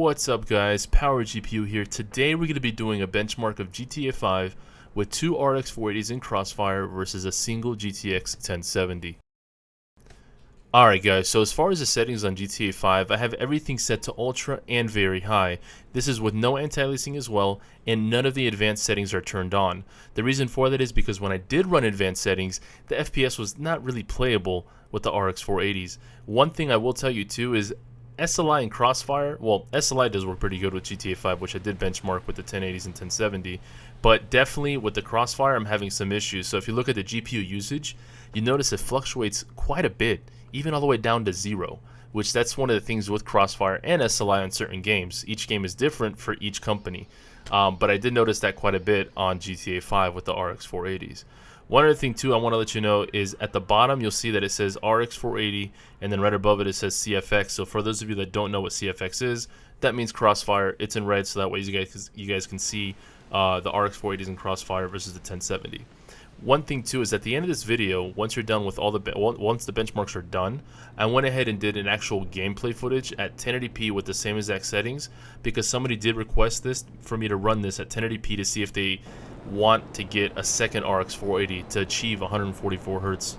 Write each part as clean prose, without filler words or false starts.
What's up guys, PowerGPU here. Today we're going to be doing a benchmark of GTA 5 with two RX480s in Crossfire versus a single GTX 1070. Alright guys, so as far as the settings on GTA 5, I have everything set to ultra and very high. This is with no anti-aliasing as well, and none of the advanced settings are turned on. The reason for that is because when I did run advanced settings, the FPS was not really playable with the RX480s. One thing I will tell you too is SLI and Crossfire, well, SLI does work pretty good with GTA 5, which I did benchmark with the 1080s and 1070, but definitely with the Crossfire, I'm having some issues. So if you look at the GPU usage, you notice it fluctuates quite a bit, even all the way down to 0, which that's one of the things with Crossfire and SLI on certain games. Each game is different for each company, but I did notice that quite a bit on GTA 5 with the RX480s. One other thing too I want to let you know is at the bottom you'll see that it says RX480 and then right above it says CFX. So for those of you that don't know what CFX is, that means Crossfire. It's in red so that way you guys can see the RX480s in Crossfire versus the 1070. One thing too is at the end of this video, once you're done with all the once the benchmarks are done, I went ahead and did an actual gameplay footage at 1080p with the same exact settings because somebody did request this for me to run this at 1080p to see if they want to get a second RX480 to achieve 144 hertz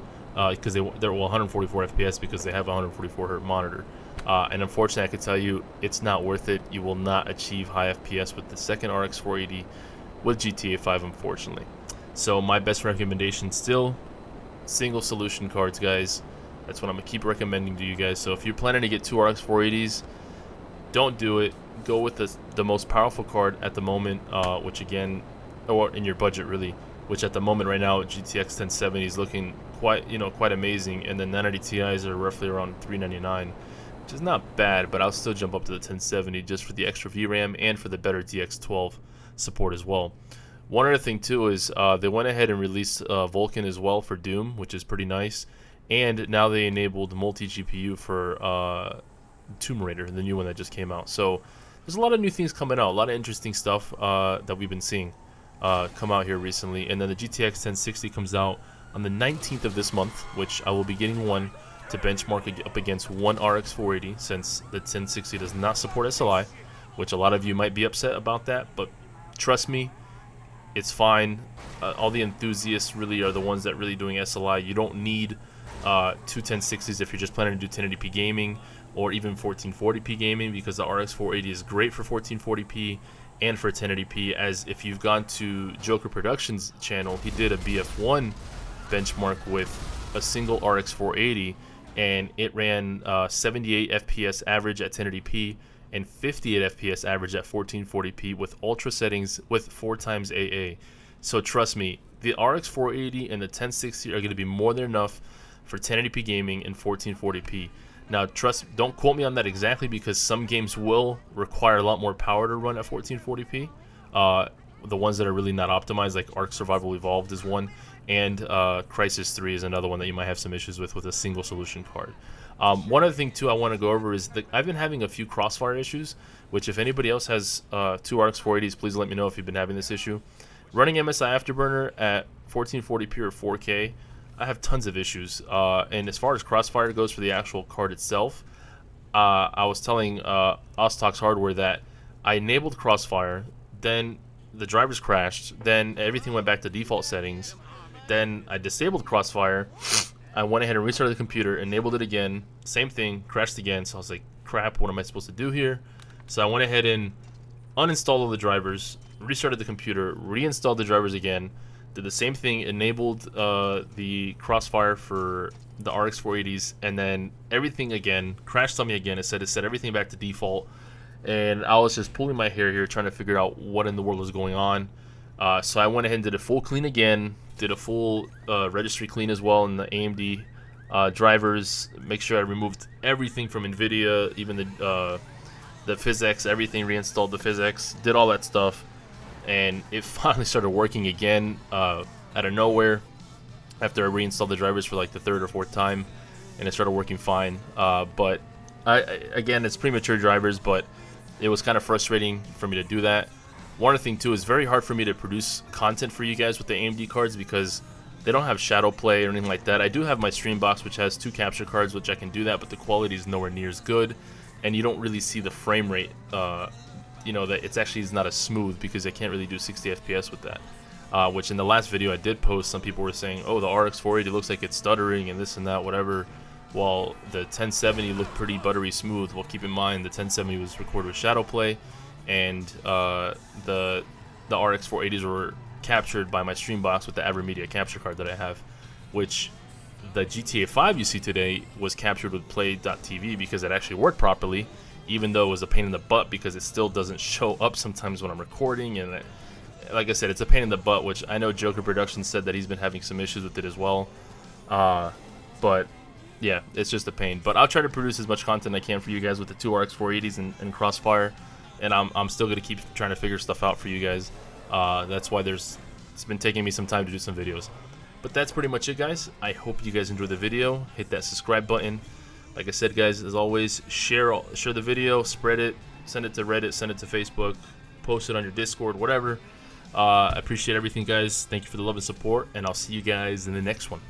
because they're 144 FPS because they have a 144 hertz monitor. And unfortunately, I can tell you it's not worth it. You will not achieve high FPS with the second RX480 with GTA 5, unfortunately. So my best recommendation still, single solution cards, guys. That's what I'm gonna keep recommending to you guys. So if you're planning to get two RX480s, don't do it. Go with the most powerful card at the moment, which again, or in your budget really, which at the moment right now GTX 1070 is looking quite amazing, and the 990 Ti's are roughly around $399, which is not bad, but I'll still jump up to the 1070 just for the extra VRAM and for the better DX12 support as well. One other thing too is they went ahead and released Vulkan as well for Doom, which is pretty nice, and now they enabled multi-GPU for Tomb Raider, the new one that just came out. So there's a lot of new things coming out, a lot of interesting stuff that we've been seeing come out here recently. And then the GTX 1060 comes out on the 19th of this month, which I will be getting one to benchmark up against one RX480 since the 1060 does not support SLI, which a lot of you might be upset about that, but trust me, it's fine. All the enthusiasts really are the ones that really doing SLI. You don't need two 1060s if you're just planning to do 1080p gaming or even 1440p gaming, because the RX480 is great for 1440p and for 1080p. As if you've gone to Joker Productions channel, he did a BF1 benchmark with a single RX480 and it ran 78 FPS average at 1080p and 58 FPS average at 1440p with ultra settings with 4x AA. So trust me, the RX480 and the 1060 are going to be more than enough for 1080p gaming and 1440p. Now don't quote me on that exactly, because some games will require a lot more power to run at 1440p. The ones that are really not optimized, like Ark Survival Evolved is one, and Crysis 3 is another one that you might have some issues with a single solution card. One other thing too I want to go over is that I've been having a few Crossfire issues, which if anybody else has two RX480s, please let me know if you've been having this issue. Running MSI Afterburner at 1440p or 4K, I have tons of issues. And as far as Crossfire goes for the actual card itself, I was telling Ostox Hardware that I enabled Crossfire, then the drivers crashed, then everything went back to default settings, then I disabled Crossfire, I went ahead and restarted the computer, enabled it again, same thing, crashed again. So I was like, crap, what am I supposed to do here? So I went ahead and uninstalled all the drivers, restarted the computer, reinstalled the drivers again, did the same thing, enabled the Crossfire for the RX480s, and then everything again crashed on me again. It set everything back to default, and I was just pulling my hair here trying to figure out what in the world was going on. So I went ahead and did a full clean again, did a full registry clean as well in the AMD drivers, make sure I removed everything from NVIDIA, even the PhysX, everything, reinstalled the PhysX, did all that stuff, and it finally started working again out of nowhere after I reinstalled the drivers for like the third or fourth time, and it started working fine. But again, it's premature drivers, but it was kind of frustrating for me to do that. One other thing too, is very hard for me to produce content for you guys with the AMD cards because they don't have shadow play or anything like that. I do have my Streambox, which has two capture cards, which I can do that, but the quality is nowhere near as good. and you don't really see the frame rate. You know, that it's actually is not as smooth because I can't really do 60 FPS with that. Which in the last video I did post, some people were saying, oh, the RX480 looks like it's stuttering and this and that, whatever. While the 1070 looked pretty buttery smooth. Well, keep in mind the 1070 was recorded with shadow play, and the RX480s were captured by my Streambox with the AverMedia capture card that I have, which the GTA 5 you see today was captured with Play.tv because it actually worked properly, even though it was a pain in the butt because it still doesn't show up sometimes when I'm recording, and like I said, it's a pain in the butt, which I know Joker Productions said that he's been having some issues with it as well. But yeah, it's just a pain. But I'll try to produce as much content I can for you guys with the two RX480s and Crossfire, and I'm still gonna keep trying to figure stuff out for you guys. That's why it's been taking me some time to do some videos. But that's pretty much it, guys. I hope you guys enjoyed the video. Hit that subscribe button. Like I said, guys, as always, share the video, spread it, send it to Reddit, send it to Facebook, post it on your Discord, whatever. I appreciate everything, guys. Thank you for the love and support, and I'll see you guys in the next one.